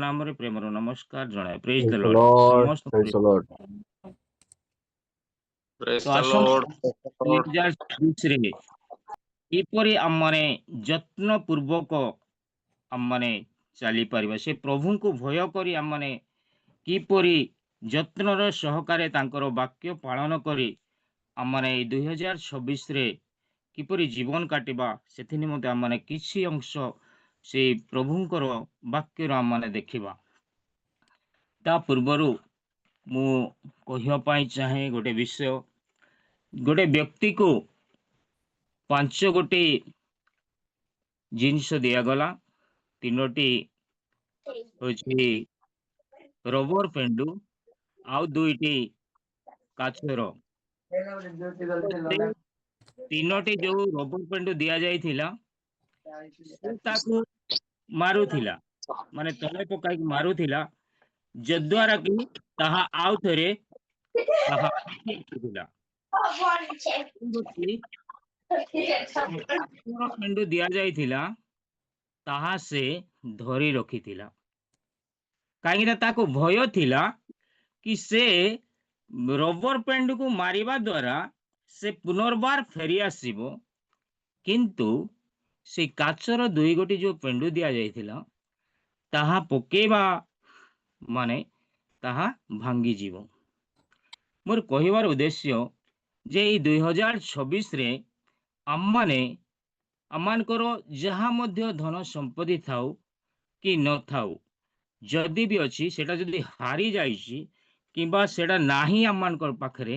ନାମରେ ପ୍ରେମର ନମସ୍କାର ଜଣାଏ। ପ୍ରେଜ୍ ଦ Praise the ଲର୍ଡ Lord. ସମସ୍ତ Praise the Lord. Praise ତ the ଆସନ୍ତୁ Lord. Praise the Lord. 2024ରେ କିପରି ଆମମାନେ ଯତ୍ନ ପୂର୍ବକ ଆମମାନେ ଚାଲିପାରିବା, ସେ ପ୍ରଭୁଙ୍କୁ ଭୟ କରି ଆମମାନେ କିପରି ଯତ୍ନର ସହକାରେ ତାଙ୍କର ବାକ୍ୟ ପାଳନ କରି ଆମମାନେ ଏଇ 2026ରେ କିପରି ଜୀବନ କାଟିବା, ସେଥି ନିମନ୍ତେ ଆମମାନେ କିଛି ଅଂଶ ସେଇ ପ୍ରଭୁଙ୍କର ବାକ୍ୟର ଆମମାନେ ଦେଖିବା। ତା ପୂର୍ବରୁ ମୁଁ କହିବା ପାଇଁ ଚାହେଁ ଗୋଟେ ବିଷୟ। ଗୋଟେ ବ୍ୟକ୍ତିକୁ 5 ଗୋଟି ଜିନିଷ ଦିଆଗଲା। 3ଟି ହେଉଛି ରବର ପେଣ୍ଡୁ, ଆଉ 2ଟି କାଚର। ସେ 3ଟି ଯୋଉ ରବର ପେଣ୍ଡୁ ଦିଆଯାଇଥିଲା, ସେ ତାକୁ ମାରୁଥିଲା, ମାନେ ତଳେ ପକାଇକି ମାରୁଥିଲା, ଯଦ୍ୱାରା କି ତାହା ଆଉ ଥରେ ତାହା ଥିଲା। କାଚର ପେଣ୍ଡୁ ଦିଆଯାଇଥିଲା, ତାହା ସେ ଧରି ରଖିଥିଲା, କାହିଁକିନା ତାକୁ ଭୟ ଥିଲା କି ସେ ରବର ପେଣ୍ଡୁକୁ ମାରିବା ଦ୍ୱାରା ସେ ପୁନର୍ବାର ଫେରି ଆସିବ, କିନ୍ତୁ ସେ କାଚର 2 ଗୋଟି ଯୋଉ ପେଣ୍ଡୁ ଦିଆଯାଇଥିଲା, ତାହା ପକେଇବା ମାନେ ତାହା ଭାଙ୍ଗିଯିବ। ମୋର କହିବାର ଉଦ୍ଦେଶ୍ୟ ଯେ ଏଇ 2026ରେ ଆମମାନଙ୍କର ଯାହା ମଧ୍ୟ ଧନ ସମ୍ପତ୍ତି ଥାଉ କି ନଥାଉ, ଯଦି ବି ଅଛି ସେଟା ଯଦି ହାରି ଯାଇଛି କିମ୍ବା ସେଟା ନାହିଁ ଆମମାନଙ୍କର ପାଖରେ,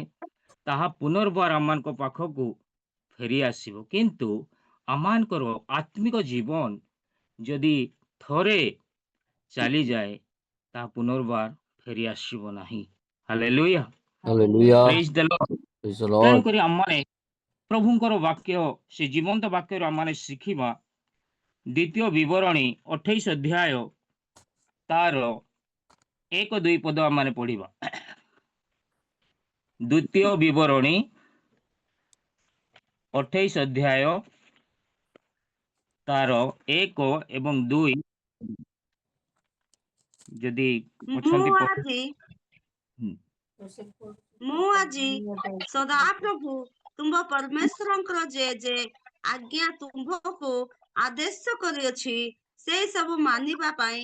ତାହା ପୁନର୍ବାର ଆମମାନଙ୍କ ପାଖକୁ ଫେରି ଆସିବ। କିନ୍ତୁ ଆମମାନଙ୍କର ଆତ୍ମିକ ଜୀବନ ଯଦି ଥରେ ଚାଲିଯାଏ, ତାହା ପୁନର୍ବାର ଫେରି ଆସିବ ନାହିଁ। Hallelujah, Hallelujah. ପ୍ରେଜ୍ the Lord. Praise the Lord. ତେଣୁକରି ଆମମାନେ ପ୍ରଭୁଙ୍କର ବାକ୍ୟ, ସେ ଜୀବନ୍ତ ବାକ୍ୟରୁ ଆମମାନେ ଶିଖିବା। 2 ବିବରଣୀ 28 ଅଧ୍ୟାୟ ତାର 1-2 ପଦ ଆମମାନେ ପଢିବା। 2 ବିବରଣୀ 28 ଅଧ୍ୟାୟ ତାର 1 ଏବଂ 2 ଯଦି ଅଛନ୍ତି ମୁଁ ଆଜି ସଦାପ୍ରଭୁ ତୁମ୍ଭ ପରମେଶ୍ୱରଙ୍କର ଯେ ଆଜ୍ଞା ତୁମ୍ଭକୁ ଆଦେଶ କରିଅଛି, ସେ ସବୁ ମାନିବା ପାଇଁ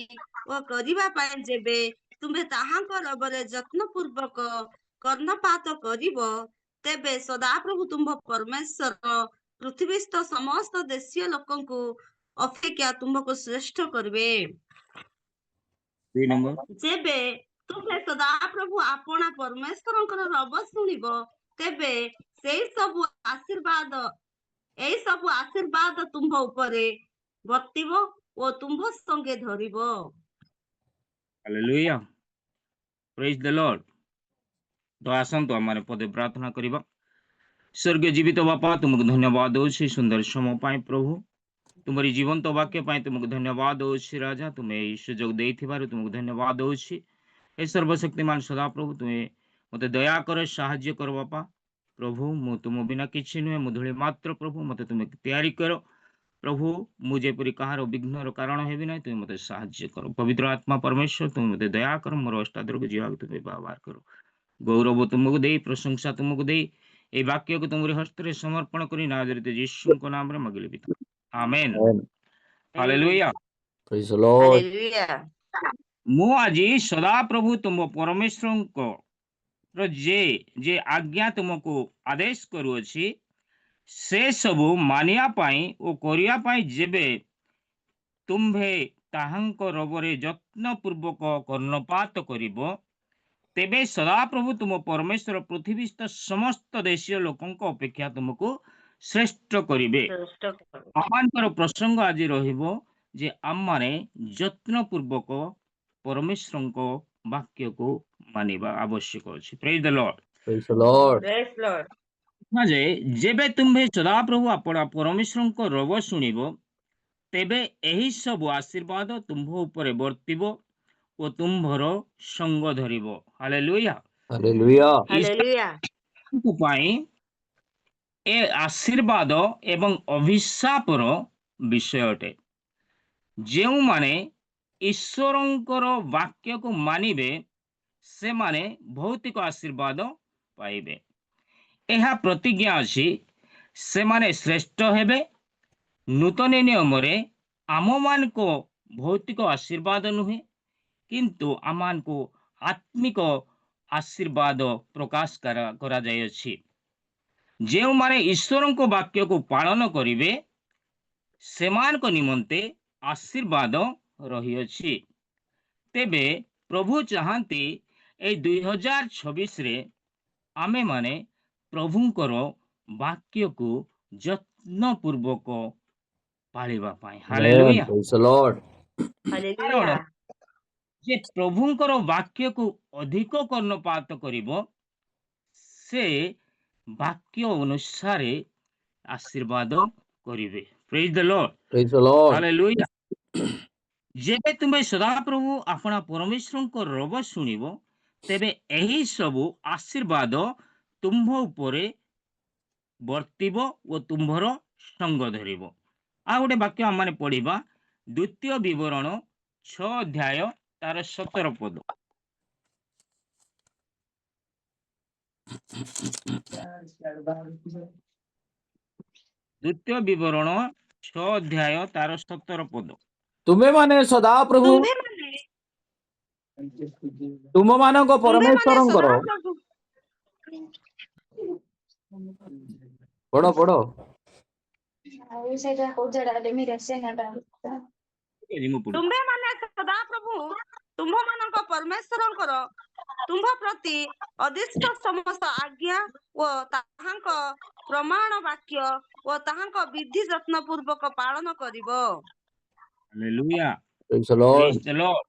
ଓ କରିବା ପାଇଁ ଯେବେ ତୁମ୍ଭେ ତାହାଙ୍କ ରବରେ ଯତ୍ନପୂର୍ବକ କର୍ଣ୍ଣପାତ କରିବ, ତେବେ ସଦାପ୍ରଭୁ ତୁମ୍ଭ ପରମେଶ୍ୱର ପୃଥିବୀସ୍ଥ ସମସ୍ତ ଦେଶୀୟ ଲୋକଙ୍କୁ ଅପେକ୍ଷା ତୁମ୍ଭକୁ ଶ୍ରେଷ୍ଠ କରିବେ। 2 ନମ୍ବର, ଯେବେ ତୁମେ ସଦାପ୍ରଭୁ ଆପଣା ପରମେଶ୍ୱରଙ୍କର ରବ ଶୁଣିବ, ତେବେ ଏଇ ସବୁ ଆଶୀର୍ବାଦ ତୁମ୍ଭ ଉପରେ ବର୍ତ୍ତିବ ଓ ତୁମ୍ଭ ସଙ୍ଗେ ଧରିବ। ହାଲେଲୁୟା, ପ୍ରେଜ୍ ଦ ଲର୍ଡ। ତ ଆସନ୍ତୁ ଆମମାନେ ପଦେ ପ୍ରାର୍ଥନା କରିବା। ସ୍ୱର୍ଗୀୟ ଜୀବିତ ବାପା, ତୁମକୁ ଧନ୍ୟବାଦ ଦଉଛି ସୁନ୍ଦର ସମୟ ପାଇଁ। ପ୍ରଭୁ ତୁମରି ଜୀବନ୍ତ ବାକ୍ୟ ପାଇଁ ତୁମକୁ ଧନ୍ୟବାଦ ଦଉଛି। ରାଜା, ତୁମେ ଏଇ ସୁଯୋଗ ଦେଇଥିବାରୁ ତୁମକୁ ଧନ୍ୟବାଦ ଦଉଛି। ଏ ସର୍ବଶକ୍ତିମାନ ସଦାପ୍ରଭୁ, ତୁମେ ମୋତେ ଦୟାକର, ସାହାଯ୍ୟ କର ବାପା। ପ୍ରଭୁ, ମୁଁ ତୁମ ବିନା କିଛି ନୁହେଁ, ମୁଁ ଧୂଳି ମାତ୍ର। ପ୍ରଭୁ, ମୋତେ ତୁମେ ତିଆରି କର। ପ୍ରଭୁ, ମୁଁ ଯେପରି କାହାର ବିଘ୍ନର କାରଣ ହେବି ନାହିଁ, ତୁମେ ମୋତେ ସାହାଯ୍ୟ କର। ପବିତ୍ର ଆତ୍ମା ପରମେଶ୍ୱର, ତୁମେ ମୋତେ ଦୟା କର, ମୋର ଅଷ୍ଟାଦରକୁ ଯିବାକୁ ତୁମେ ବ୍ୟବହାର କର। ଗୌରବ ତୁମକୁ ଦେଇ, ପ୍ରଶଂସା ତୁମକୁ ଦେଇ, এই ବାକ୍ୟକୁ ତୁମରି ହସ୍ତରେ ସମର୍ପଣ କରି ନାଜରିତ ଯୀଶୁଙ୍କ ନାମରେ ମାଗିଲି ପିତା, ଆମେନ୍। Amen. Hallelujah. Praise the Lord. Hallelujah. ମୁଁ ଆଜି ସଦାପ୍ରଭୁ ତୁମ ପରମେଶ୍ୱରଙ୍କ ଯେ ଆଜ୍ଞା ତୁମକୁ ଆଦେଶ କରୁଅଛି, ସେ ସବୁ ମାନିବା ପାଇଁ ଓ କରିବା ପାଇଁ ଯେବେ ତୁମ୍ଭେ ତାହାଙ୍କ ରବରେ ଯତ୍ନପୂର୍ବକ କର୍ଣ୍ଣପାତ କରିବ, ତେବେ ସଦାପ୍ରଭୁ ତୁମ ପରମେଶ୍ୱର ପୃଥିବୀସ୍ଥ ସମସ୍ତ ଦେଶୀୟ ଲୋକଙ୍କ ଅପେକ୍ଷା ତୁମକୁ ଶ୍ରେଷ୍ଠ କରିବେ। ଆମମାନଙ୍କର ପ୍ରସଙ୍ଗ ଆଜି ରହିବ ଯେ ଆମମାନେ ଯତ୍ନପୂର୍ବକ ପରମେଶ୍ୱରଙ୍କ ବାକ୍ୟକୁ ମାନିବା ଆବଶ୍ୟକ ଅଛି। Praise the Lord. Praise the Lord. ପ୍ରେଜ୍ ଲର୍ଡ। ଯେ ଯେବେ ତୁମ୍ଭେ ସଦାପ୍ରଭୁ ଆପଣା ପରମେଶ୍ୱରଙ୍କ ରବ ଶୁଣିବ, ତେବେ ଏହି ସବୁ ଆଶୀର୍ବାଦ ତୁମ୍ଭ ଉପରେ ବର୍ତ୍ତିବ ଓ ତୁମ୍ଭର ସଙ୍ଗ ଧରିବ। ହାଲେଲୁୟା। Hallelujah. ହାଲେଲୁୟା। ପାଇଁ ଏ ଆଶୀର୍ବାଦ ଏବଂ ଅଭିଶାପର ବିଷୟ ଅଟେ। ଯେଉଁମାନେ ଈଶ୍ୱରଙ୍କର ବାକ୍ୟକୁ ମାନିବେ ସେମାନେ ଭୌତିକ ଆଶୀର୍ବାଦ ପାଇବେ। ଏହା ପ୍ରତିଜ୍ଞା ଅଛି, ସେମାନେ ଶ୍ରେଷ୍ଠ ହେବେ। ନୂତନ ନିୟମରେ ଆମମାନଙ୍କୁ ଭୌତିକ ଆଶୀର୍ବାଦ ନୁହେଁ, କିନ୍ତୁ ଆମମାନଙ୍କୁ ଆତ୍ମିକ ଆଶୀର୍ବାଦ ପ୍ରକାଶ କରାଯାଇଅଛି। ଯେଉଁମାନେ ଈଶ୍ୱରଙ୍କ ବାକ୍ୟକୁ ପାଳନ କରିବେ ସେମାନଙ୍କ ନିମନ୍ତେ ଆଶୀର୍ବାଦ ରହିଅଛି। ତେବେ ପ୍ରଭୁ ଚାହାନ୍ତି ଏଇ 2026ରେ ଆମେମାନେ ପ୍ରଭୁଙ୍କର ବାକ୍ୟକୁ ଯତ୍ନପୂର୍ବକ ପାଳିବା ପାଇଁ। Amen. Hallelujah. Praise the Lord. କାରଣ ହାଲେଲୁୟା। ଯେ ପ୍ରଭୁଙ୍କର ବାକ୍ୟକୁ ଅଧିକ କର୍ଣ୍ଣପାତ କରିବ, ସେ ବାକ୍ୟ ଅନୁସାରେ ଆଶୀର୍ବାଦ କରିବେ। Praise the Lord. Praise the Lord. Hallelujah. ଯେବେ ତୁମେ ସଦାପ୍ରଭୁ ଆପଣା ପରମେଶ୍ୱରଙ୍କ ରବ ଶୁଣିବ, ତେବେ ଏହି ସବୁ ଆଶୀର୍ବାଦ ତୁମ୍ଭ ଉପରେ ବର୍ତ୍ତିବ ଓ ତୁମ୍ଭର ସଙ୍ଗ ଧରିବ। ଆଉ ଗୋଟେ ବାକ୍ୟ ଆମମାନେ ପଢିବା, ଦ୍ୱିତୀୟ ବିବରଣ 6 ଅଧ୍ୟାୟ ତାର 17 ପଦ। ଦ୍ୱିତୀୟ ବିବରଣ 6 ଅଧ୍ୟାୟ ତାର 17 ପଦ। ତୁମେ ମାନେ ସଦାପ୍ରଭୁ ତୁମମାନଙ୍କ ପରମେଶ୍ୱରଙ୍କର ସଦାପ୍ରଭୁ ପଢ ପଢ ମୁଁ ପଢୁଛି। ତୁମ୍ଭେମାନେ ସଦାପ୍ରଭୁ ତୁମ୍ଭମାନଙ୍କ ପରମେଶ୍ୱରଙ୍କର ତୁମ୍ଭ ପ୍ରତି ଅଦିଷ୍ଟ ସମସ୍ତ ଆଜ୍ଞା ଓ ତାହାଙ୍କ ପ୍ରମାଣ ବାକ୍ୟ ଓ ତାହାଙ୍କ ବିଧି ଯତ୍ନ ପୂର୍ବକ ପାଳନ କରିବ। ହାଲେଲୁୟା। Praise the Lord. ପ୍ରେଜ୍ ଦ ଲର୍ଡ।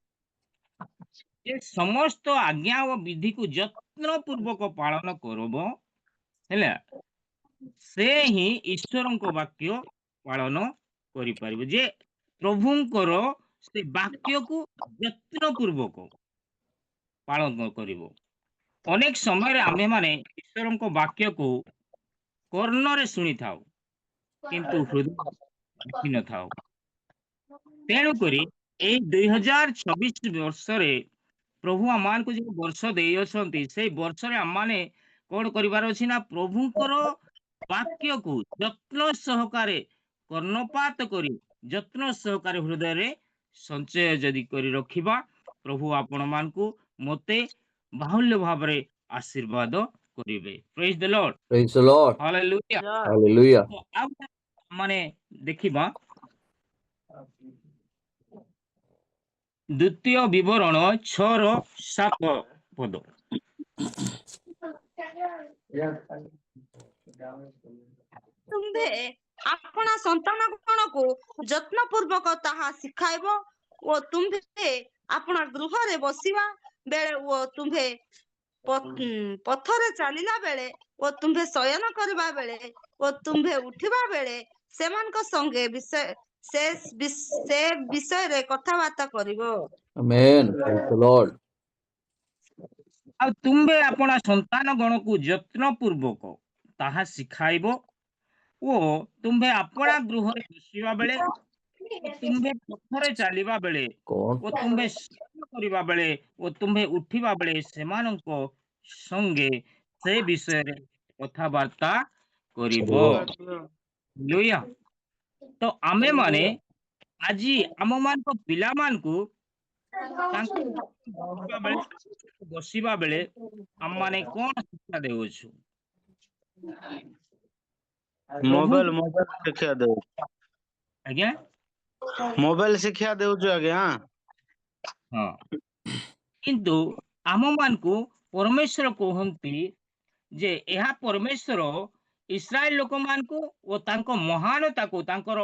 ଯେ ସମସ୍ତ ଆଜ୍ଞା ଓ ବିଧିକୁ ଯତ୍ନ ପୂର୍ବକ ପାଳନ କରିବ, ହେଲା, ସେ ହିଁ ଈଶ୍ୱରଙ୍କ ବାକ୍ୟ ପାଳନ କରିପାରିବ। ଯେ ପ୍ରଭୁଙ୍କର ସେ ବାକ୍ୟକୁ ଯତ୍ନ ପୂର୍ବକ ପାଳନ କରିବ। ଅନେକ ସମୟରେ ଆମେମାନେ ଈଶ୍ୱରଙ୍କ ବାକ୍ୟକୁ କର୍ଣ୍ଣରେ ଶୁଣିଥାଉ, କିନ୍ତୁ ହୃଦୟ ଦେଖିନଥାଉ। ତେଣୁକରି ଏଇ 2026 ବର୍ଷରେ ପ୍ରଭୁ ଆମମାନଙ୍କୁ ଯେଉଁ ବର୍ଷ ଦେଇଅଛନ୍ତି, ସେଇ ବର୍ଷରେ ଆମମାନେ କଣ କରିବାର ଅଛି ନା, ପ୍ରଭୁଙ୍କର ବାକ୍ୟକୁ ଯତ୍ନ ସହକାରେ କର୍ଣ୍ଣପାତ କରି ଯତ୍ନ ସହକାରେ ହୃଦୟରେ ସଞ୍ଚୟ ଯଦି କରି ରଖିବା, ପ୍ରଭୁ ଆପଣମାନଙ୍କୁ ମୋତେ ବାହୁଲ୍ୟ ଭାବରେ ଆଶୀର୍ବାଦ କରିବେ। Praise the Lord. Praise the Lord. Hallelujah. Hallelujah. ତ ଆଉ ମାନେ ଦେଖିବା ଦ୍ୱିତୀୟ ବିବରଣ 6ର 7 ପଦ। ତୁମ୍ଭେ ଆପଣା ସନ୍ତାନଗଣକୁ ଯତ୍ନ ପୂର୍ବକ ତାହା ଶିଖାଇବ ଓ ତୁମ୍ଭେ ଆପଣା ଗୃହରେ ବସିବା ବେଳେ ଓ ତୁମ୍ଭେ ପଥରେ ଚାଲିଲା ବେଳେ ଓ ତୁମ୍ଭେ ଶୟନ କରିବା ବେଳେ ଓ ତୁମ୍ଭେ ଉଠିବା ବେଳେ ସେମାନଙ୍କ ସଙ୍ଗେ ସେ ବିଷୟରେ କଥାବାର୍ତ୍ତା କରିବ। Amen. Praise the Lord. ଆଉ ତୁମ୍ଭେ ଆପଣା ସନ୍ତାନ ଗଣକୁ ଯତ୍ନ ପୂର୍ବକ ତାହା ଶିଖାଇବ ଓ ତୁମ୍ଭେ ଆପଣା ଗୃହରେ ବସିବା ବେଳେ ଓ ତୁମ୍ଭେ ପଥରେ ଚାଲିବା ବେଳେ ଓ କଣ ତୁମ୍ଭେ ଶୟନ କରିବା ବେଳେ ଓ ତୁମ୍ଭେ ଉଠିବା ବେଳେ ସେମାନଙ୍କ ସଙ୍ଗେ ସେ ବିଷୟରେ କଥାବାର୍ତ୍ତା କରିବ। ହାଲେଲୁୟା। ତ ଆମେମାନେ ଆଜି ଆମମାନଙ୍କ ପିଲାମାନଙ୍କୁ ତାଙ୍କ ବସିବା ବେଳେ ଆମମାନେ କଣ ଶିକ୍ଷା ଦେଉଛୁ? ପ୍ରଭୁ ମୋବାଇଲ ଶିକ୍ଷା ଦେଉ ଆଜ୍ଞା ମୋବାଇଲ ଶିକ୍ଷା ଦେଉଛୁ ଆଜ୍ଞା। ହଁ, କିନ୍ତୁ ଆମମାନଙ୍କୁ ପରମେଶ୍ୱର କୁହନ୍ତି ଯେ ଏହା ପରମେଶ୍ୱର ଇସ୍ରାଏଲ ଲୋକମାନଙ୍କୁ ଓ ତାଙ୍କ ମହାନତାକୁ, ତାଙ୍କର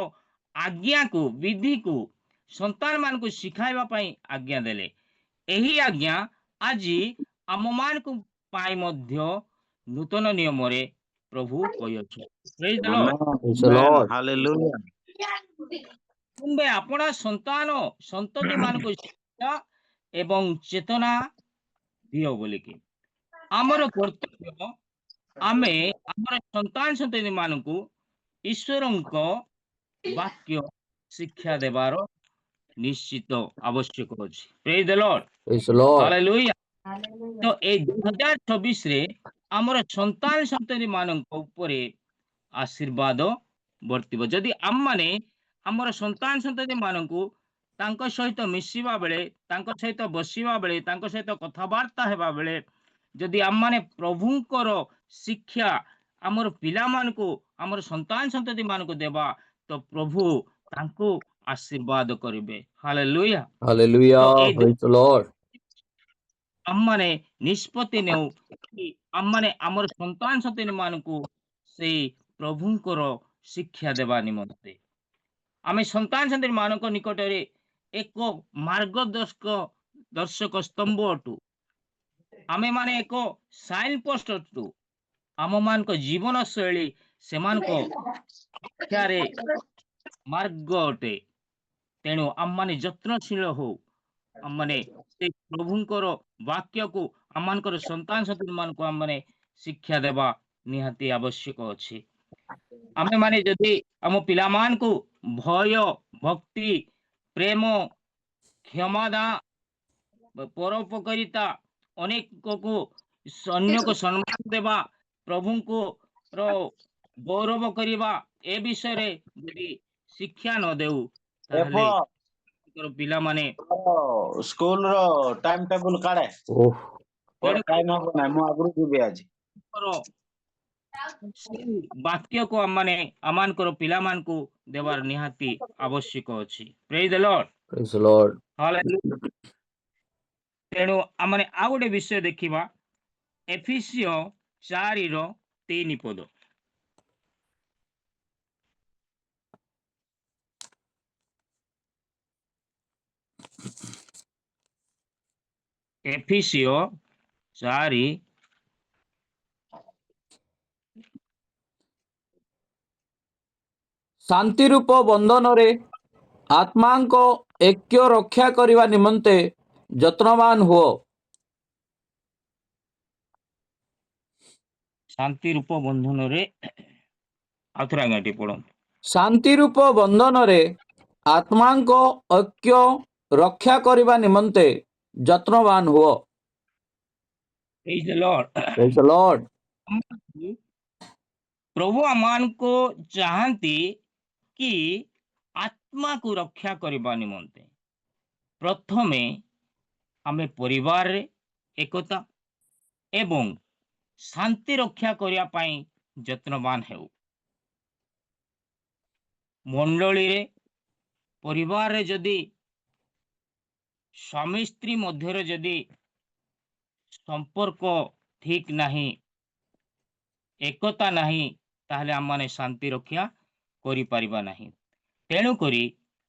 ଆଜ୍ଞାକୁ, ବିଧିକୁ ସନ୍ତାନ ମାନଙ୍କୁ ଶିଖାଇବା ପାଇଁ ଆଜ୍ଞା ଦେଲେ। ଏହି ଆଜ୍ଞା ଆଜି ଆମମାନଙ୍କ ପାଇଁ ମଧ୍ୟ ନୂତନ ନିୟମରେ ପ୍ରଭୁ କହିଅଛନ୍ତି। Praise the Lord. Praise the Lord. Hallelujah. ତୁମ୍ଭେ ଆପଣା ସନ୍ତତି ମାନଙ୍କୁ ଶିକ୍ଷା ଏବଂ ଚେତନା ଦିଅ ବୋଲିକି ଆମର କର୍ତ୍ତବ୍ୟ, ଆମେ ଆମର ସନ୍ତତି ମାନଙ୍କୁ ଈଶ୍ୱରଙ୍କ ବାକ୍ୟ ଶିକ୍ଷା ଦେବାର ନିଶ୍ଚିତ ଆବଶ୍ୟକ ଅଛି। Praise the Lord, Praise the Lord. Hallelujah. ତ ଏଇ 2024 ରେ ଆମର ସନ୍ତାନ ସନ୍ତତି ମାନଙ୍କ ଉପରେ ଆଶୀର୍ବାଦ ବର୍ତ୍ତିବ। ଯଦି ଆମମାନେ ଆମର ସନ୍ତାନ ସନ୍ତତି ମାନଙ୍କୁ ତାଙ୍କ ସହିତ ମିଶିବା ବେଳେ, ତାଙ୍କ ସହିତ ବସିବା ବେଳେ, ତାଙ୍କ ସହିତ କଥାବାର୍ତ୍ତା ହେବା ବେଳେ ଯଦି ଆମମାନେ ପ୍ରଭୁଙ୍କର ଶିକ୍ଷା ଆମର ପିଲାମାନଙ୍କୁ, ଆମର ସନ୍ତାନ ସନ୍ତତି ମାନଙ୍କୁ ଦେବା, ତ ପ୍ରଭୁ ତାଙ୍କୁ ଆଶୀର୍ବାଦ କରିବେ। ହାଲେଲୁୟା। ତ Hallelujah. ଏଇ Praise the Lord. ଆମମାନେ ନିଷ୍ପତ୍ତି ନେଉ କି ଆମମାନେ ଆମର ସନ୍ତାନ ସନ୍ତତି ମାନଙ୍କୁ ସେଇ ପ୍ରଭୁଙ୍କର ଶିକ୍ଷା ଦେବା ନିମନ୍ତେ ଆମେ ସନ୍ତାନ ସନ୍ତତି ମାନଙ୍କ ନିକଟରେ ଏକ ମାର୍ଗଦର୍ଶକ ସ୍ତମ୍ଭ ଅଟୁ। ଆମେ ମାନେ ଏକ ସାଇନ୍ ପୋଷ୍ଟ ଅଟୁ। ଆମ ମାନଙ୍କ ଜୀବନ ଶୈଳୀ ସେମାନଙ୍କ ଶିକ୍ଷାରେ ମାର୍ଗ ଅଟେ। ତେଣୁ ଆମମାନେ ଯତ୍ନଶୀଳ ହଉ। ଆମମାନେ ସେ ପ୍ରଭୁଙ୍କର ବାକ୍ୟକୁ ଆମମାନଙ୍କର ସନ୍ତାନ ସନ୍ତତି ମାନଙ୍କୁ ଆମମାନେ ଶିକ୍ଷା ଦେବା ନିହାତି ଆବଶ୍ୟକ ଅଛି। ଆମେ ମାନେ ଯଦି ଆମ ପିଲାମାନଙ୍କୁ ଭୟ, ଭକ୍ତି, ପ୍ରେମ, କ୍ଷମାଦା, ପରୋପକାରିତା, ଅନେକକୁ ଅନ୍ୟକୁ ସମ୍ମାନ ଦେବା, ପ୍ରଭୁଙ୍କୁ ର ଗୌରବ କରିବା, ଏ ବିଷୟରେ ଯଦି ଶିକ୍ଷା ନ ଦେଉ ତାହେଲେ ପିଲାମାନେ ସ୍କୁଲ ର ଟାଇମ ଟେବୁଲ କାଢେ Oh, ମୋର ଟାଇମ ହବ ନାହିଁ ମୁଁ ଆଗରୁ ଯିବି ଆଜି। ସେଇ ବାକ୍ୟକୁ ଆମମାନଙ୍କର ପିଲାମାନଙ୍କୁ ଦେବାର ନିହାତି ଆବଶ୍ୟକ ଅଛି। Praise the Lord, praise the Lord. Hallelujah. ତେଣୁ ଆମେ ଆଉ ଗୋଟେ ବିଷୟ ଦେଖିବା, ଏଫେସୀୟ 4:3 ପଦ। ଏଫେସୀୟ 4 ଶାନ୍ତି ରୂପ ବନ୍ଧନରେ ଆତ୍ମାଙ୍କ ଐକ୍ୟ ରକ୍ଷା କରିବା ନିମନ୍ତେ ଯତ୍ନବାନ ହୁଅ। ଶାନ୍ତି ରୂପ ବନ୍ଧନରେ ଆଉଥରେ ଆଜ୍ଞା ଟିକେ ପଢନ୍ତୁ। ଶାନ୍ତି ରୂପ ବନ୍ଧନରେ ଆତ୍ମାଙ୍କ ଐକ୍ୟ ରକ୍ଷା କରିବା ନିମନ୍ତେ ଯତ୍ନବାନ ହୁଅ। ପ୍ରେଜ୍ the Lord. Praise the Lord. ପ୍ରଭୁ ଆମମାନଙ୍କୁ ଚାହାନ୍ତି କି ଆତ୍ମାକୁ ରକ୍ଷା କରିବା ନିମନ୍ତେ ପ୍ରଥମେ ଆମେ ପରିବାରରେ ଏକତା ଏବଂ ଶାନ୍ତି ରକ୍ଷା କରିବା ପାଇଁ ଯତ୍ନବାନ ହେଉ। ମଣ୍ଡଳୀରେ, ପରିବାରରେ ଯଦି ସ୍ୱାମୀ ସ୍ତ୍ରୀ ମଧ୍ୟରେ ଯଦି ସମ୍ପର୍କ ଠିକ ନାହିଁ, ଏକତା ନାହିଁ, ତାହେଲେ ଆମମାନେ ଶାନ୍ତି ରକ୍ଷା କରିପାରିବା ନାହିଁ। ତେଣୁକରି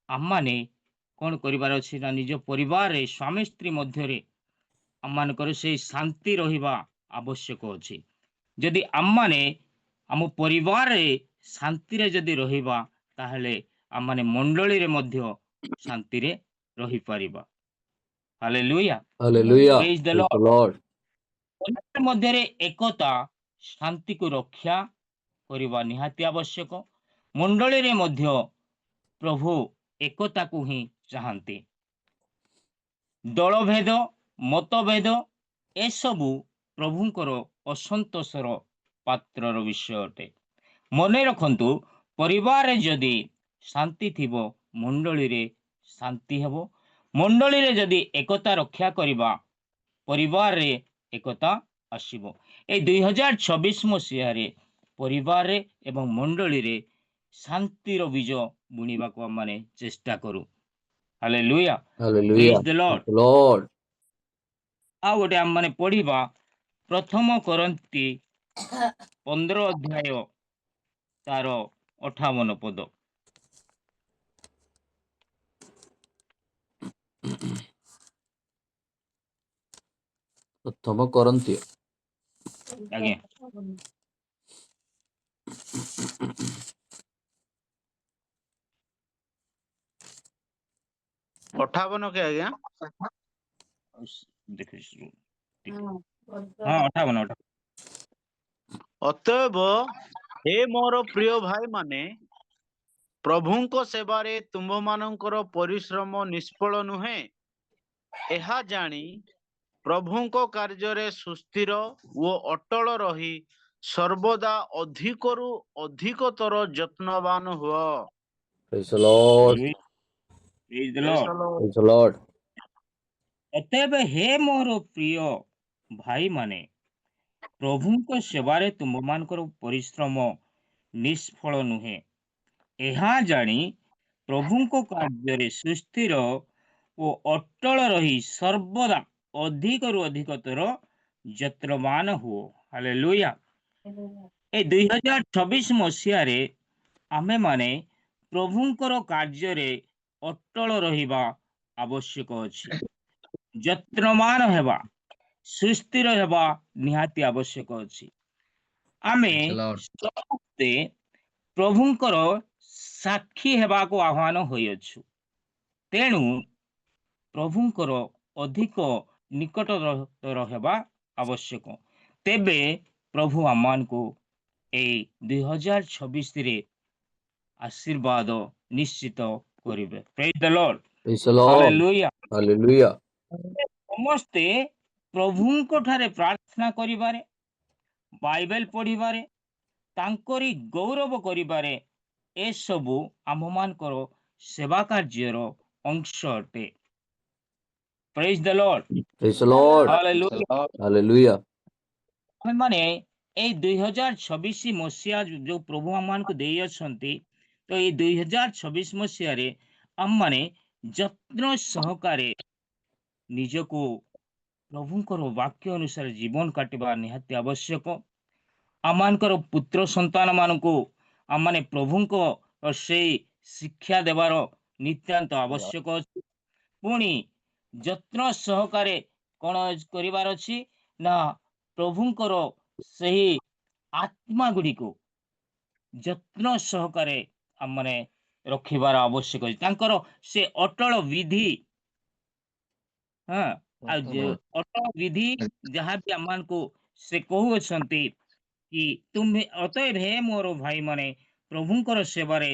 ଆମମାନେ କ'ଣ କରିବାର ଅଛି ନା ନିଜ ପରିବାରରେ ସ୍ୱାମୀ ସ୍ତ୍ରୀ ମଧ୍ୟରେ ଆମମାନଙ୍କର ସେଇ ଶାନ୍ତି ରହିବା ଆବଶ୍ୟକ ଅଛି। ଯଦି ଆମମାନେ ଆମ ପରିବାରରେ ଶାନ୍ତିରେ ଯଦି ରହିବା ତାହେଲେ ଆମମାନେ ମଣ୍ଡଳୀରେ ମଧ୍ୟ ଶାନ୍ତିରେ ରହିପାରିବା। Hallelujah, Hallelujah. ପ୍ରେଜ୍ ଦ Praise the ଲର୍ଡ। Lord. ପରିବାର ମଧ୍ୟରେ ଏକତା ଶାନ୍ତିକୁ ରକ୍ଷା କରିବା ନିହାତି ଆବଶ୍ୟକ। ମଣ୍ଡଳୀରେ ମଧ୍ୟ ପ୍ରଭୁ ଏକତାକୁ ହିଁ ଚାହାନ୍ତି। ଦଳଭେଦ, ମତଭେଦ ଏସବୁ ପ୍ରଭୁଙ୍କର ଅସନ୍ତୋଷର ପାତ୍ରର ବିଷୟ ଅଟେ। ମନେ ରଖନ୍ତୁ, ପରିବାରରେ ଯଦି ଶାନ୍ତି ଥିବ ମଣ୍ଡଳୀରେ ଶାନ୍ତି ହେବ। ମଣ୍ଡଳୀରେ ଯଦି ଏକତା ରକ୍ଷା କରିବା ପରିବାରରେ ଏକତା ଆସିବ। ଏଇ 2024 ମସିହାରେ ପରିବାରରେ ଏବଂ ମଣ୍ଡଳୀରେ ଶାନ୍ତିର ବୀଜ ବୁଣିବାକୁ ଆମେ ଚେଷ୍ଟା କରୁ। Hallelujah, Hallelujah. ପ୍ରେଜ୍ the Lord. Praise the Lord. ଆଉ ଗୋଟେ ଆମେ ପଢିବା ପ୍ରଥମ କରନ୍ତି 15 ଅଧ୍ୟାୟ ତାର 58 ପଦ। ପ୍ରଥମ କରନ୍ତୀୟ ଆଜ୍ଞା, 58 के ଆଜ୍ଞା ଦେଖିଛୁ ହଁ 58। ଅତଏବ ହେ ମୋର ପ୍ରିୟ ଭାଇ ମାନେ ପ୍ରଭୁଙ୍କ ସେବାରେ ତୁମ୍ଭମାନଙ୍କର ପରିଶ୍ରମ ନିଷ୍ଫଳ ନୁହେଁ, ଏହା ଜାଣି ପ୍ରଭୁଙ୍କ କାର୍ଯ୍ୟରେ ସୁସ୍ଥିର ଓ ଅଟଳ ରହି ସର୍ବଦା ଅଧିକରୁ ଅଧିକତର ଯତ୍ନବାନ ହୁଅ। Praise the Lord. Praise the Praise Lord. the Lord. Praise the Lord. ଅତଏବ ହେ ମୋର ପ୍ରିୟ ଭାଇମାନେ, ପ୍ରଭୁଙ୍କ ସେବାରେ ତୁମମାନଙ୍କର ପରିଶ୍ରମ ନିଷ୍ଫଳ ନୁହେଁ, ଏହା ଜାଣି ପ୍ରଭୁଙ୍କ କାର୍ଯ୍ୟରେ ସୁସ୍ଥିର ଓ ଅଟଳ ରହି ସର୍ବଦା ଅଧିକରୁ ଅଧିକତର ଯତ୍ନବାନ ହୁଅ। ହାଲେଲୁୟା। ଏ 2026 ମସିହାରେ ଆମେମାନେ ପ୍ରଭୁଙ୍କର କାର୍ଯ୍ୟରେ ଅଟଳ ରହିବା ଆବଶ୍ୟକ ଅଛି। ଯତ୍ନବାନ ହେବା, ସୁସ୍ଥିର ହେବା ନିହାତି ଆବଶ୍ୟକ ଅଛି। ଆମେ Praise the Lord. ସମସ୍ତେ ପ୍ରଭୁଙ୍କର ସାକ୍ଷୀ ହେବାକୁ ଆହ୍ୱାନ ହୋଇଅଛୁ। ତେଣୁ ପ୍ରଭୁଙ୍କର ଅଧିକ ନିକଟତର ହେବା ଆବଶ୍ୟକ। ତେବେ ପ୍ରଭୁ ଆମମାନଙ୍କୁ ଏଇ 2026ରେ ଆଶୀର୍ବାଦ ନିଶ୍ଚିତ କରିବେ। Praise the Lord. Praise the Lord. Hallelujah. Hallelujah. ସମସ୍ତେ ପ୍ରଭୁଙ୍କ ଠାରେ ପ୍ରାର୍ଥନା କରିବାରେ, ବାଇବେଲ ପଢିବାରେ, ତାଙ୍କରି ଗୌରବ କରିବାରେ, ଏସବୁ ଆମମାନଙ୍କର ସେବା କାର୍ଯ୍ୟର ଅଂଶ ଅଟେ। Praise the Lord. Praise the Lord. Hallelujah. Hallelujah. ଆମେମାନେ ଏଇ 2026 ମସିହା ଯୋଉ ପ୍ରଭୁ ଆମମାନଙ୍କୁ ଦେଇଅଛନ୍ତି, ତ ଏଇ 2026 ମସିହାରେ ଆମମାନେ ଯତ୍ନ ସହକାରେ ନିଜକୁ ପ୍ରଭୁଙ୍କର ବାକ୍ୟ ଅନୁସାରେ ଜୀବନ କାଟିବା ନିହାତି ଆବଶ୍ୟକ। ଆମମାନଙ୍କର ପୁତ୍ର ସନ୍ତାନ ମାନଙ୍କୁ ଆମମାନେ ପ୍ରଭୁଙ୍କ ସେଇ ଶିକ୍ଷା ଦେବାର ନିତ୍ୟାନ୍ତ ଆବଶ୍ୟକ ଅଛି। ପୁଣି ଯତ୍ନ ସହକାରେ କଣ କରିବାର ଅଛି ନା ପ୍ରଭୁଙ୍କର ସେହି ଆତ୍ମା ଗୁଡ଼ିକୁ ଯତ୍ନ ସହକାରେ ଆମମାନେ ରଖିବାର ଆବଶ୍ୟକ ଅଛି। ତାଙ୍କର ସେ ଅଟଳ ବିଧି, ଆଉ ଅଟଳ ବିଧି ଯାହାବି ଆମମାନଙ୍କୁ ସେ କହୁଅଛନ୍ତି କି ତୁମେ ଅତଏବ ହେ ମୋର ଭାଇମାନେ, ପ୍ରଭୁଙ୍କର ସେବାରେ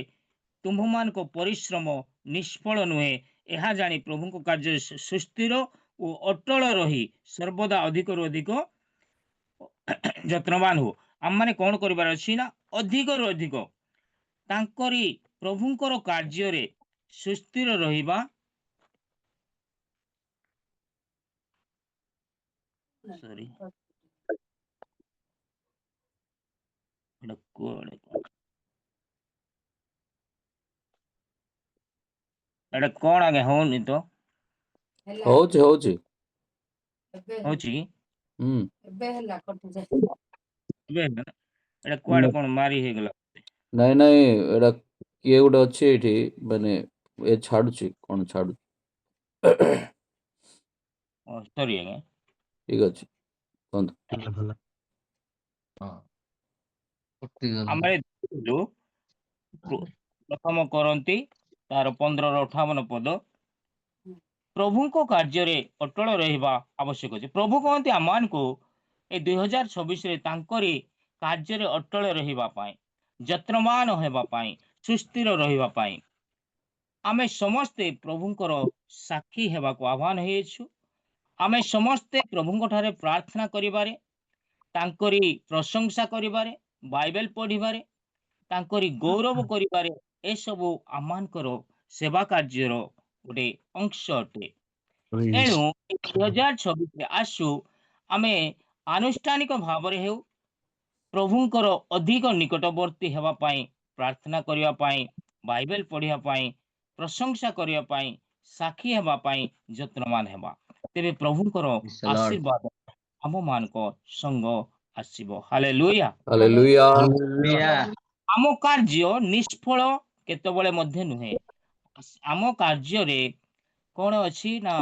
ତୁମ୍ଭମାନଙ୍କ ପରିଶ୍ରମ ନିଷ୍ଫଳ ନୁହେଁ, ଏହା ଜାଣି ପ୍ରଭୁଙ୍କ କାର୍ଯ୍ୟରେ ସୁସ୍ଥିର ଓ ଅଟଳ ରହି ସର୍ବଦା ଅଧିକରୁ ଅଧିକ ଯତ୍ନବାନ ହୁଅ। ଆମମାନେ କଣ କରିବାର ଅଛି ନା ଅଧିକରୁ ଅଧିକ ତାଙ୍କରି ପ୍ରଭୁଙ୍କର କାର୍ଯ୍ୟରେ ସୁସ୍ଥିର ରହିବା। ସରି, ଏଟା କଣ ଆଜ୍ଞା ହଉନି ତ? ହଉଛି ହଉଛି କି? ହୁଁ ଏବେ ହେଲା ନା? ଏଟା କୁଆଡେ କଣ ମାରି ହେଇଗଲା? ନାଇଁ ନାଇଁ, ଏଇଟା କିଏ ଗୋଟେ ଅଛି ଏଇଠି, ମାନେ ଏ ଛାଡୁଛି, କଣ ଛାଡୁଛି। ସରି ଆଜ୍ଞା। ଠିକ ଅଛି, କୁହନ୍ତୁ। ଆମେ ଦେଖିଲୁ ପ୍ରଥମ କରନ୍ତି ତାର 15-58 ପଦ, ପ୍ରଭୁଙ୍କ କାର୍ଯ୍ୟରେ ଅଟଳ ରହିବା ଆବଶ୍ୟକ ଅଛି। ପ୍ରଭୁ କହନ୍ତି ଆମମାନଙ୍କୁ ଏ 2026ରେ ତାଙ୍କରି କାର୍ଯ୍ୟରେ ଅଟଳ ରହିବା ପାଇଁ, ଯତ୍ନବାନ ହେବା ପାଇଁ, ସୁସ୍ଥିର ରହିବା ପାଇଁ ଆମେ ସମସ୍ତେ ପ୍ରଭୁଙ୍କର ସାକ୍ଷୀ ହେବାକୁ ଆହ୍ୱାନ ହେଇଛୁ। ଆମେ ସମସ୍ତେ ପ୍ରଭୁଙ୍କ ଠାରେ ପ୍ରାର୍ଥନା କରିବାରେ, ତାଙ୍କରି ପ୍ରଶଂସା କରିବାରେ, ବାଇବେଲ ପଢିବାରେ, ତାଙ୍କରି ଗୌରବ କରିବାରେ, ଏସବୁ ଆମମାନଙ୍କର ସେବା କାର୍ଯ୍ୟର ଗୋଟେ ଅଂଶ ଅଟେ। ଏଣୁ 2026ରେ ଆସୁ ଆମେ ଆନୁଷ୍ଠାନିକ ଭାବରେ ହେଉ ପ୍ରଭୁଙ୍କର ଅଧିକ ନିକଟବର୍ତ୍ତୀ ହେବା ପାଇଁ, ପ୍ରାର୍ଥନା କରିବା ପାଇଁ, ବାଇବେଲ ପଢିବା ପାଇଁ, ପ୍ରଶଂସା କରିବା ପାଇଁ, ସାକ୍ଷୀ ହେବା ପାଇଁ ଯତ୍ନବାନ ହେବା। ତେବେ ପ୍ରଭୁଙ୍କର ଆଶୀର୍ବାଦ ଆମମାନଙ୍କ ସଙ୍ଗ ଆସିବ। ହାଲେଲୁୟା। ହାଲେଲୁୟା। ଆମ କାର୍ଯ୍ୟ ନିଷ୍ଫଳ କେତେବେଳେ ମଧ୍ୟ ନୁହେଁ। ଆମ କାର୍ଯ୍ୟରେ କଣ ଅଛି ନା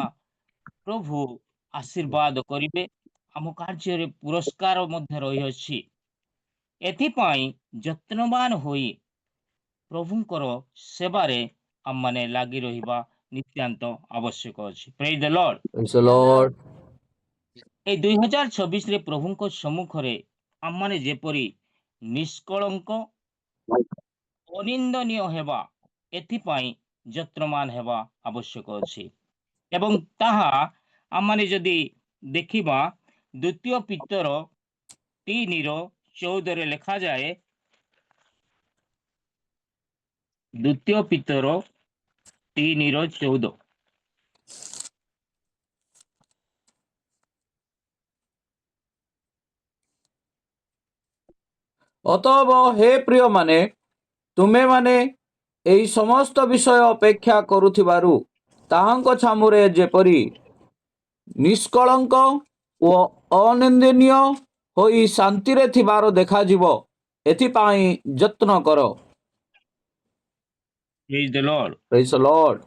ପ୍ରଭୁ ଆଶୀର୍ବାଦ କରିବେ। ଆମ କାର୍ଯ୍ୟରେ ପୁରସ୍କାର ମଧ୍ୟ ରହିଅଛି। ଏଥିପାଇଁ ଯତ୍ନବାନ ହୋଇ ପ୍ରଭୁଙ୍କର ସେବାରେ ଆମମାନେ ଲାଗି ରହିବା ନିତ୍ୟାନ୍ତ ଆବଶ୍ୟକ ଅଛି। Praise the Lord. Praise the Lord. ଏଇ 2026ରେ ପ୍ରଭୁଙ୍କ ସମ୍ମୁଖରେ ଆମମାନେ ଯେପରି ନିଷ୍କଳଙ୍କ, ଅନିନ୍ଦନୀୟ ହେବା ଏଥିପାଇଁ ଯତ୍ନମାନ ହେବା ଆବଶ୍ୟକ ଅଛି। ଏବଂ ତାହା ଆମମାନେ ଯଦି ଦେଖିବା ଦ୍ୱିତୀୟ ପିତର 3:14 ଲେଖାଯାଏ, ଦ୍ୱିତୀୟ ପିତର 3:14। ଅତଏବ ହେ ପ୍ରିୟମାନେ, ତୁମେମାନେ ଏହି ସମସ୍ତ ବିଷୟ ଅପେକ୍ଷା କରୁଥିବାରୁ ତାହାଙ୍କ ଛାମୁରେ ଯେପରି ନିଷ୍କଳଙ୍କ ଓ ଅନିନ୍ଦନୀୟ ହୋଇ ଶାନ୍ତିରେ ଥିବାର ଦେଖାଯିବ, ଏଥିପାଇଁ ଯତ୍ନ କର। Praise the Lord. Praise the Lord.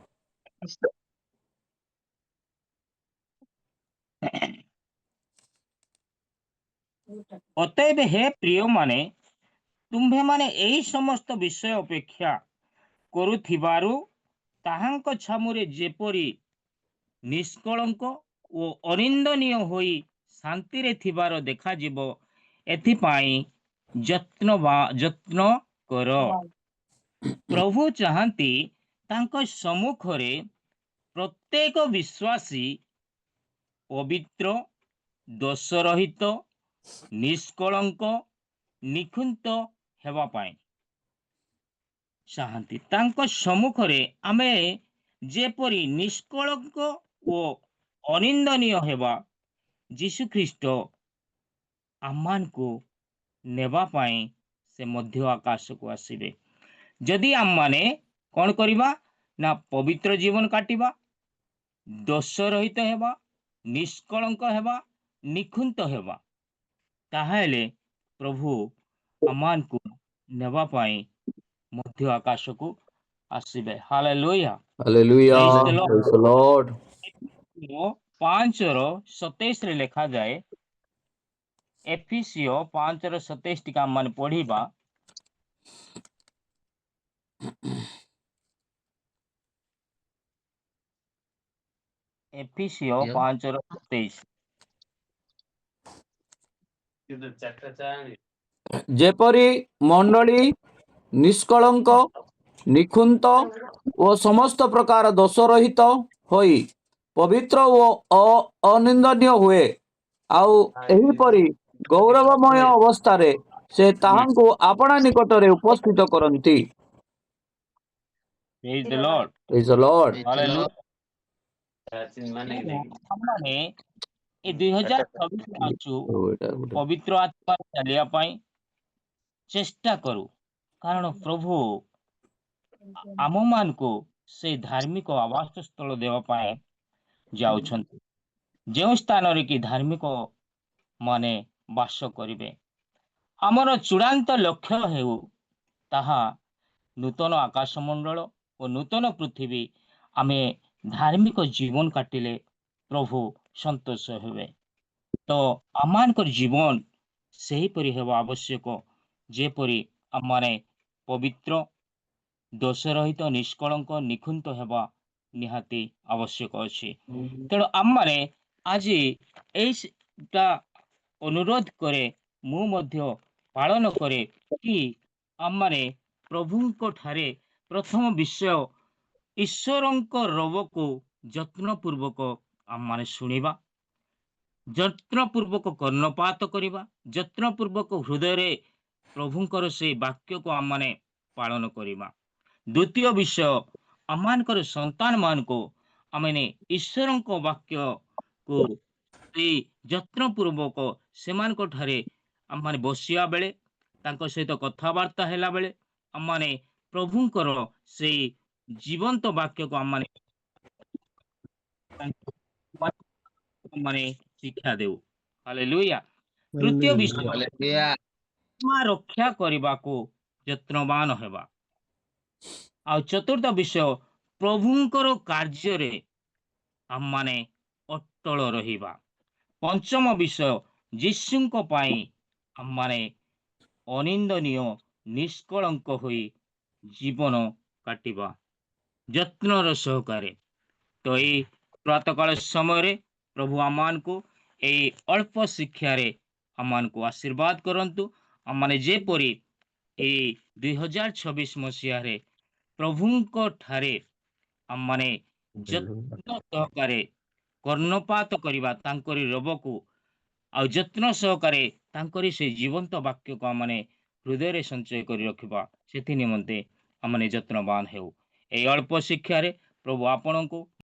ଅତଏବ ହେ ପ୍ରିୟମାନେ, ତୁମ୍ଭେମାନେ ଏହି ସମସ୍ତ ବିଷୟ ଅପେକ୍ଷା କରୁଥିବାରୁ ତାହାଙ୍କ ଛାମୁରେ ଯେପରି ନିଷ୍କଳଙ୍କ ଓ ଅନିନ୍ଦନୀୟ ହୋଇ ଶାନ୍ତିରେ ଥିବାର ଦେଖାଯିବ, ଏଥିପାଇଁ ଯତ୍ନ କର। ପ୍ରଭୁ ଚାହାନ୍ତି ତାଙ୍କ ସମ୍ମୁଖରେ ପ୍ରତ୍ୟେକ ବିଶ୍ୱାସୀ ପବିତ୍ର, ଦୋଷରହିତ, ନିଷ୍କଳଙ୍କ, ନିଖୁନ୍ତ ହେବା ପାଇଁ ଚାହାନ୍ତି। ତାଙ୍କ ସମ୍ମୁଖରେ ଆମେ ଯେପରି ନିଷ୍କଳଙ୍କ ଓ ଅନିନ୍ଦନୀୟ ହେବା, ଯୀଶୁଖ୍ରୀଷ୍ଟ ଆମମାନଙ୍କୁ ନେବା ପାଇଁ ସେ ମଧ୍ୟ ଆକାଶକୁ ଆସିବେ। ଯଦି ଆମମାନେ କ'ଣ କରିବା ନା ପବିତ୍ର ଜୀବନ କାଟିବା, ଦୋଷରହିତ ହେବା, ନିଷ୍କଳଙ୍କ ହେବା, ନିଖୁନ୍ତ ହେବା, ତାହେଲେ ପ୍ରଭୁ ଆମମାନଙ୍କୁ ନେବା ପାଇଁ ମଧ୍ୟ ଆକାଶକୁ ଆସିବେ। Hallelujah. Hallelujah. Praise the Lord. Praise the Lord. 5:27 ଲେଖାଯାଏ, ଏଫେସିୟ 5:27 ଟିକେ ଆମମାନେ ପଢିବା। ଏଫେସିୟ 5:27। ଯେପରି ମଣ୍ଡଳୀ ନିଷ୍କଳଙ୍କ, ନିଖୁନ୍ତ ଓ ସମସ୍ତ ପ୍ରକାର ଦୋଷରହିତ ହୋଇ ପବିତ୍ର ଓ ଅନିନ୍ଦନୀୟ ହୁଏ, ଆଉ ଏହିପରି ଗୌରବମୟ ଅବସ୍ଥାରେ ସେ ତାହାଙ୍କୁ ଆପଣା ନିକଟରେ ଉପସ୍ଥିତ କରନ୍ତି। Praise the Lord. Praise the Lord. Hallelujah. ଆମମାନେ ଏ 2026 ମାସକୁ ପବିତ୍ର ଆତ୍ମାରେ ଚାଲିବା ପାଇଁ ଚେଷ୍ଟା କରୁ, କାରଣ ପ୍ରଭୁ ଆମମାନଙ୍କୁ ସେଇ ଧାର୍ମିକ ଆବାସ ସ୍ଥଳ ଦେବା ପାଇଁ ଯାଉଛନ୍ତି, ଯେଉଁ ସ୍ଥାନରେ କି ଧାର୍ମିକ ମାନେ ବାସ କରିବେ। ଆମର ଚୂଡ଼ାନ୍ତ ଲକ୍ଷ୍ୟ ହେଉ ତାହା ନୂତନ ଆକାଶମଣ୍ଡଳ ଓ ନୂତନ ପୃଥିବୀ। ଆମେ ଧାର୍ମିକ ଜୀବନ କାଟିଲେ ପ୍ରଭୁ ସନ୍ତୋଷ ହେବେ। ତ ଆମମାନଙ୍କର ଜୀବନ ସେହିପରି ହେବା ଆବଶ୍ୟକ, ଯେପରି ଆମମାନେ ପବିତ୍ର, ଦୋଷରହିତ, ନିଷ୍କଳଙ୍କ, ନିଖୁନ୍ତ ହେବା ନିହାତି ଆବଶ୍ୟକ ଅଛି। ତେଣୁ ଆମମାନେ ଆଜି ଏଇଟା ଅନୁରୋଧ କରେ, ମୁଁ ମଧ୍ୟ ପାଳନ କରେ କି ଆମମାନେ ପ୍ରଭୁଙ୍କ ଠାରେ ପ୍ରଥମ ବିଷୟ ଈଶ୍ୱରଙ୍କ ରବକୁ ଯତ୍ନପୂର୍ବକ ଆମମାନେ ଶୁଣିବା, ଯତ୍ନପୂର୍ବକ କର୍ଣ୍ଣପାତ କରିବା, ଯତ୍ନପୂର୍ବକ ହୃଦୟରେ ପ୍ରଭୁଙ୍କର ସେଇ ବାକ୍ୟକୁ ଆମମାନେ ପାଳନ କରିବା। ଦ୍ୱିତୀୟ ବିଷୟ, ଆମମାନଙ୍କର ସନ୍ତାନମାନଙ୍କୁ ଆମମାନେ ଈଶ୍ୱରଙ୍କ ବାକ୍ୟକୁ ସେଇ ଯତ୍ନପୂର୍ବକ ସେମାନଙ୍କ ଠାରେ ଆମମାନେ ବସିବା ବେଳେ, ତାଙ୍କ ସହିତ କଥାବାର୍ତ୍ତା ହେଲା ବେଳେ ଆମମାନେ ପ୍ରଭୁଙ୍କର ସେଇ ଜୀବନ୍ତ ବାକ୍ୟକୁ ଆମମାନେ ଶିକ୍ଷା ଦେଉ। ହାଲେଲୁୟା। ତୃତୀୟ ବିଷୟ, ଆତ୍ମା ରକ୍ଷା କରିବାକୁ ଯତ୍ନବାନ ହେବା। ଆଉ ଚତୁର୍ଥ ବିଷୟ, ପ୍ରଭୁଙ୍କର କାର୍ଯ୍ୟରେ ଆମମାନେ ଅଟଳ ରହିବା। ପଞ୍ଚମ ବିଷୟ, ଯୀଶୁଙ୍କ ପାଇଁ ଆମମାନେ ଅନିନ୍ଦନୀୟ, ନିଷ୍କଳଙ୍କ ହୋଇ ଜୀବନ କାଟିବା ଯତ୍ନର ସହକାରେ। ତ ଏଇ ପ୍ରାତଃକାଳ ସମୟରେ ପ୍ରଭୁ ଆମମାନଙ୍କୁ ଏଇ ଅଳ୍ପ ଶିକ୍ଷାରେ ଆମମାନଙ୍କୁ ଆଶୀର୍ବାଦ କରନ୍ତୁ। ଆମମାନେ ଯେପରି ଏଇ 2026 ମସିହାରେ ପ୍ରଭୁଙ୍କ ଠାରେ ଆମମାନେ ଯତ୍ନ ସହକାରେ କର୍ଣ୍ଣପାତ କରିବା, ତାଙ୍କରି ରବକୁ ଆଉ ଯତ୍ନ ସହକାରେ ତାଙ୍କରି ସେ ଜୀବନ୍ତ ବାକ୍ୟକୁ ଆମମାନେ ହୃଦୟରେ ସଞ୍ଚୟ କରି ରଖିବା। ସେଥି ନିମନ୍ତେ ଆମମାନେ ଯତ୍ନବାନ ହେଉ। ଏହି ଅଳ୍ପ ଶିକ୍ଷାରେ ପ୍ରଭୁ ଆପଣଙ୍କୁ